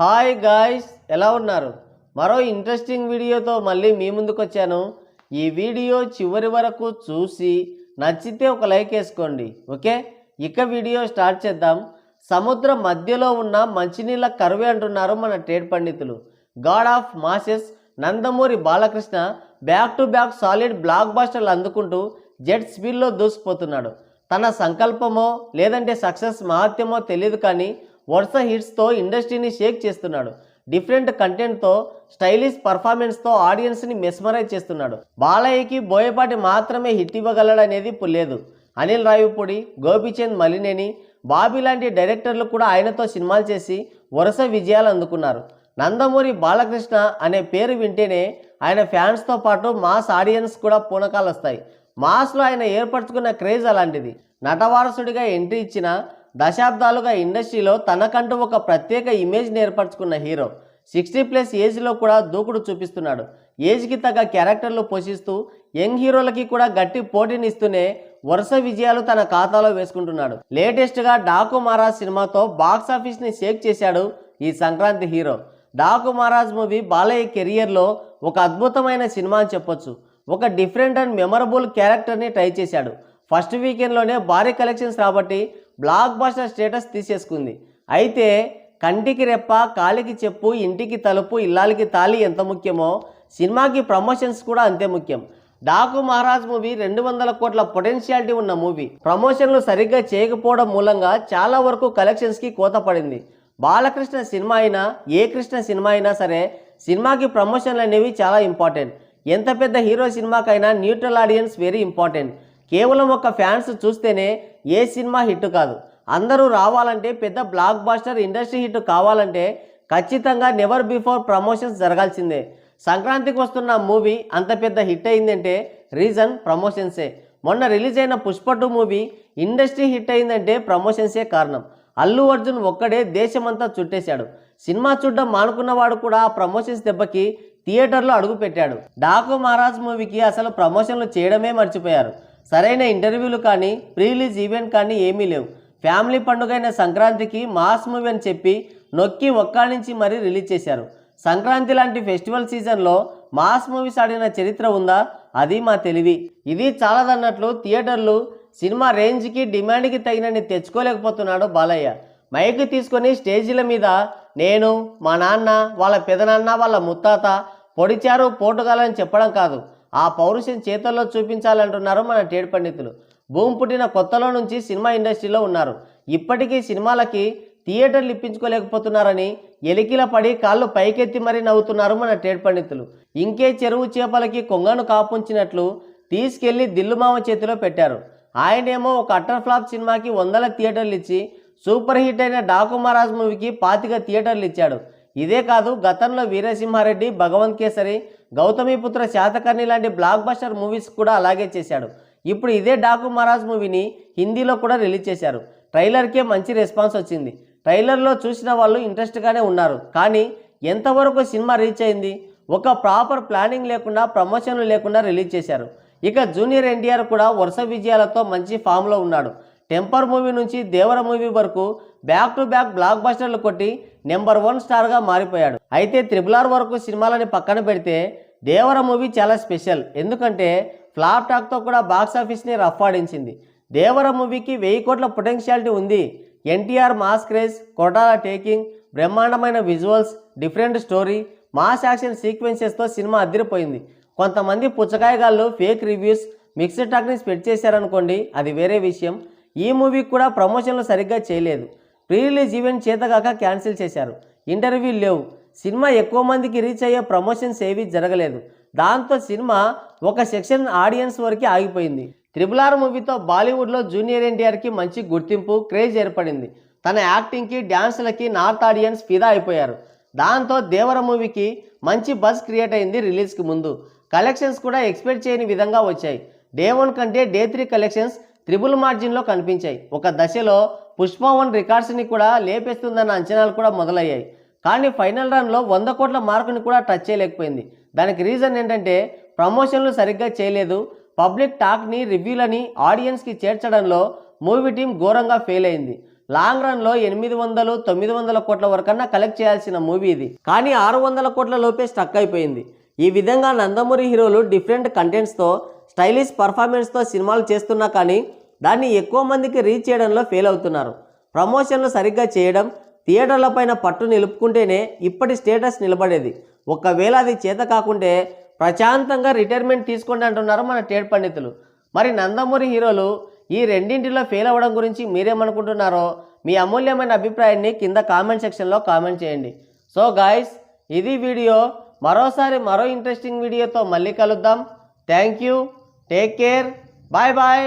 Hi guys, ఎలా ఉన్నారు? మరో ఇంట్రెస్టింగ్ వీడియోతో మళ్ళీ మీ ముందుకు వచ్చాను. ఈ వీడియో చివరి వరకు చూసి నచ్చితే ఒక లైక్ వేసుకోండి. ఓకే, ఇక వీడియో స్టార్ట్ చేద్దాం. సముద్రం మధ్యలో ఉన్న మంచినీళ్ళ కరువే అంటున్నారు మన ట్రేడ్ పండితులు. God of masses Nandamuri Balakrishna back to back solid block బస్టర్లు అందుకుంటూ జెట్ స్పీడ్లో దూసుకుపోతున్నాడు. తన సంకల్పమో లేదంటే సక్సెస్ మహత్యమో తెలియదు, కానీ వరుస హిట్స్తో ఇండస్ట్రీని షేక్ చేస్తున్నాడు. డిఫరెంట్ కంటెంట్తో స్టైలిష్ పర్ఫార్మెన్స్తో ఆడియన్స్ని మెస్మరైజ్ చేస్తున్నాడు. బాలయ్యకి బోయపాటి మాత్రమే హిట్ ఇవ్వగలడనేది ఇప్పుడు లేదు. అనిల్ రావిపూడి, గోపీచంద్ మలినేని, బాబీ లాంటి డైరెక్టర్లు కూడా ఆయనతో సినిమాలు చేసి వరుస విజయాలు అందుకున్నారు. నందమూరి బాలకృష్ణ అనే పేరు వింటేనే ఆయన ఫ్యాన్స్తో పాటు మాస్ ఆడియన్స్ కూడా పూనకాలు వస్తాయి. మాస్లో ఆయన ఏర్పరచుకున్న క్రేజ్ అలాంటిది. నటవారసుడిగా ఎంట్రీ ఇచ్చిన దశాబ్దాలుగా ఇండస్ట్రీలో తనకంటూ ఒక ప్రత్యేక ఇమేజ్ని ఏర్పరచుకున్న హీరో 60+ ఏజ్లో కూడా దూకుడు చూపిస్తున్నాడు. ఏజ్కి తగ్గ క్యారెక్టర్లు పోషిస్తూ యంగ్ హీరోలకి కూడా గట్టి పోటీనిస్తూనే వరుస విజయాలు తన ఖాతాలో వేసుకుంటున్నాడు. లేటెస్ట్గా డాకు మహారాజ్ సినిమాతో బాక్సాఫీస్ని షేక్ చేశాడు ఈ సంక్రాంతి హీరో. డాకు మహారాజ్ మూవీ బాలయ్య కెరియర్లో ఒక అద్భుతమైన సినిమా అని చెప్పొచ్చు. ఒక డిఫరెంట్ అండ్ మెమరబుల్ క్యారెక్టర్ని ట్రై చేశాడు. ఫస్ట్ వీకెండ్లోనే భారీ కలెక్షన్స్ రాబట్టి బ్లాక్ బస్టర్ స్టేటస్ తీసేసుకుంది. అయితే కంటికి రెప్ప, కాలికి చెప్పు, ఇంటికి తలుపు, ఇల్లాలకి తాళి ఎంత ముఖ్యమో సినిమాకి ప్రమోషన్స్ కూడా అంతే ముఖ్యం. డాకు మహారాజ్ మూవీ 200 కోట్ల పొటెన్షియాలిటీ ఉన్న మూవీ. ప్రమోషన్లు సరిగ్గా చేయకపోవడం మూలంగా చాలా వరకు కలెక్షన్స్కి కోత పడింది. బాలకృష్ణ సినిమా అయినా ఏ కృష్ణ సినిమా అయినా సరే సినిమాకి ప్రమోషన్లు అనేవి చాలా ఇంపార్టెంట్. ఎంత పెద్ద హీరో సినిమాకైనా న్యూట్రల్ ఆడియన్స్ వెరీ ఇంపార్టెంట్. కేవలం ఒక ఫ్యాన్స్ చూస్తేనే ఏ సినిమా హిట్ కాదు. అందరూ రావాలంటే, పెద్ద బ్లాక్ బాస్టర్ ఇండస్ట్రీ హిట్ కావాలంటే ఖచ్చితంగా నెవర్ బిఫోర్ ప్రమోషన్స్ జరగాల్సిందే. సంక్రాంతికి వస్తున్న మూవీ అంత పెద్ద హిట్ అయిందంటే రీజన్ ప్రమోషన్సే. మొన్న రిలీజ్ అయిన పుష్ప 2 మూవీ ఇండస్ట్రీ హిట్ అయిందంటే ప్రమోషన్సే కారణం. అల్లు అర్జున్ ఒక్కడే దేశమంతా చుట్టేశాడు. సినిమా చూడడం మానుకున్నవాడు కూడా ఆ ప్రమోషన్స్ దెబ్బకి థియేటర్లో అడుగుపెట్టాడు. డాకు మహారాజ్ మూవీకి అసలు ప్రమోషన్లు చేయడమే మర్చిపోయారు. సరైన ఇంటర్వ్యూలు కానీ ప్రీ రిలీజ్ ఈవెంట్ కానీ ఏమీ లేవు. ఫ్యామిలీ పండుగైన సంక్రాంతికి మాస్ మూవీ అని చెప్పి నొక్కి ఒక్కానించి మరీ రిలీజ్ చేశారు. సంక్రాంతి లాంటి ఫెస్టివల్ సీజన్లో మాస్ మూవీస్ ఆడిన చరిత్ర ఉందా? అది మా తెలివి. ఇది చాలదన్నట్లు థియేటర్లు సినిమా రేంజ్కి డిమాండ్కి తగినన్ని తెచ్చుకోలేకపోతున్నాడు బాలయ్య. మైక్ తీసుకొని స్టేజీల మీద నేను, మా నాన్న, వాళ్ళ పెదనాన్న, వాళ్ళ ముత్తాత పొడిచారు పోటుగాలని చెప్పడం కాదు, ఆ పౌరుషం చేతల్లో చూపించాలంటున్నారు మన ట్రేడ్ పండితులు. భూమి పుట్టిన కొత్తలో నుంచి సినిమా ఇండస్ట్రీలో ఉన్నారు. ఇప్పటికీ సినిమాలకి థియేటర్లు ఇప్పించుకోలేకపోతున్నారని ఎలికిల పడి కాళ్ళు పైకెత్తి మరీ నవ్వుతున్నారు మన ట్రేడ్ పండితులు. ఇంకే చెరువు చేపలకి కొంగను కాపుంచినట్లు తీసుకెళ్లి దిల్లుమామ చేతిలో పెట్టారు. ఆయనేమో ఒక అట్టర్ ఫ్లాప్ సినిమాకి 100 థియేటర్లు ఇచ్చి సూపర్ హిట్ అయిన డాకు మహారాజ్ మూవీకి 25 థియేటర్లు ఇచ్చాడు. ఇదే కాదు, గతంలో వీరసింహారెడ్డి, భగవంత్ కేసరి, గౌతమిపుత్ర శాతకర్ణి లాంటి బ్లాక్ బస్టర్ మూవీస్ కూడా అలాగే చేశాడు. ఇప్పుడు ఇదే డాకు మహారాజ్ మూవీని హిందీలో కూడా రిలీజ్ చేశారు. ట్రైలర్కే మంచి రెస్పాన్స్ వచ్చింది. ట్రైలర్లో చూసిన వాళ్ళు ఇంట్రెస్ట్గానే ఉన్నారు, కానీ ఎంతవరకు సినిమా రీచ్ అయింది? ఒక ప్రాపర్ ప్లానింగ్ లేకుండా, ప్రమోషన్లు లేకుండా రిలీజ్ చేశారు. ఇక జూనియర్ ఎన్టీఆర్ కూడా వరుస విజయాలతో మంచి ఫామ్లో ఉన్నాడు. టెంపర్ మూవీ నుంచి దేవర మూవీ వరకు బ్యాక్ టు బ్యాక్ బ్లాక్ బస్టర్లు కొట్టి నెంబర్ 1 స్టార్గా మారిపోయాడు. అయితే RRR వరకు సినిమాలని పక్కన పెడితే దేవర మూవీ చాలా స్పెషల్. ఎందుకంటే ఫ్లాప్ టాక్తో కూడా బాక్సాఫీస్ని రఫ్ ఆడించింది. దేవర మూవీకి 1000 కోట్ల పొటెన్షియాలిటీ ఉంది. NTR mass craze, Koratala taking, బ్రహ్మాండమైన visuals, different story, mass action సీక్వెన్సెస్తో సినిమా అదిరిపోయింది. కొంతమంది పుచ్చకాయగాళ్ళు ఫేక్ రివ్యూస్, మిక్స్డ్ టాక్ని స్ప్రెడ్ చేశారనుకోండి, అది వేరే విషయం. ఈ మూవీకి కూడా ప్రమోషన్లు సరిగ్గా చేయలేదు. ప్రీ రిలీజ్ ఈవెంట్ చేతగాక క్యాన్సిల్ చేశారు. ఇంటర్వ్యూలు లేవు. సినిమా ఎక్కువ మందికి రీచ్ అయ్యే ప్రమోషన్స్ ఏవీ జరగలేదు. దాంతో సినిమా ఒక సెక్షన్ ఆడియన్స్ వరకు ఆగిపోయింది. RRR మూవీతో బాలీవుడ్లో జూనియర్ ఎన్టీఆర్కి మంచి గుర్తింపు, క్రేజ్ ఏర్పడింది. తన యాక్టింగ్కి, డ్యాన్స్లకి నార్త్ ఆడియన్స్ ఫిదా అయిపోయారు. దాంతో దేవర మూవీకి మంచి బజ్ క్రియేట్ అయింది. రిలీజ్కి ముందు కలెక్షన్స్ కూడా ఎక్స్పెక్ట్ చేయని విధంగా వచ్చాయి. డే 1 కంటే డే 3 కలెక్షన్స్ ట్రిపుల్ మార్జిన్లో కనిపించాయి. ఒక దశలో పుష్ప 1 రికార్డ్స్ని కూడా లేపేస్తుందన్న అంచనాలు కూడా మొదలయ్యాయి. కానీ ఫైనల్ రన్లో 100 కోట్ల మార్కుని కూడా టచ్ చేయలేకపోయింది. దానికి రీజన్ ఏంటంటే ప్రమోషన్లు సరిగ్గా చేయలేదు. పబ్లిక్ టాక్ని, రివ్యూలని ఆడియన్స్కి చేర్చడంలో మూవీ టీం ఘోరంగా ఫెయిల్ అయింది. లాంగ్ రన్లో 800-900 కోట్ల వరకన్నా కలెక్ట్ చేయాల్సిన మూవీ ఇది. కానీ 600 కోట్ల లోపే స్టక్ అయిపోయింది. ఈ విధంగా నందమూరి హీరోలు డిఫరెంట్ కంటెంట్స్తో స్టైలిష్ పర్ఫార్మెన్స్తో సినిమాలు చేస్తున్నా కానీ దాన్ని ఎక్కువ మందికి రీచ్ చేయడంలో ఫెయిల్ అవుతున్నారు. ప్రమోషన్లు సరిగ్గా చేయడం, థియేటర్లపైన పట్టు నిలుపుకుంటేనే ఇప్పటి స్టేటస్ నిలబడేది. ఒకవేళ అది చేత కాకుంటే ప్రశాంతంగా రిటైర్మెంట్ తీసుకోండి అంటున్నారు మన ట్రేడ్ పండితులు. మరి నందమూరి హీరోలు ఈ రెండింటిలో ఫెయిల్ అవ్వడం గురించి మీరేమనుకుంటున్నారో మీ అమూల్యమైన అభిప్రాయాన్ని కింద కామెంట్ సెక్షన్లో కామెంట్ చేయండి. సో గాయ్స్, ఇది వీడియో. మరోసారి మరో ఇంట్రెస్టింగ్ వీడియోతో మళ్ళీ కలుద్దాం. Thank you. Take care. Bye bye.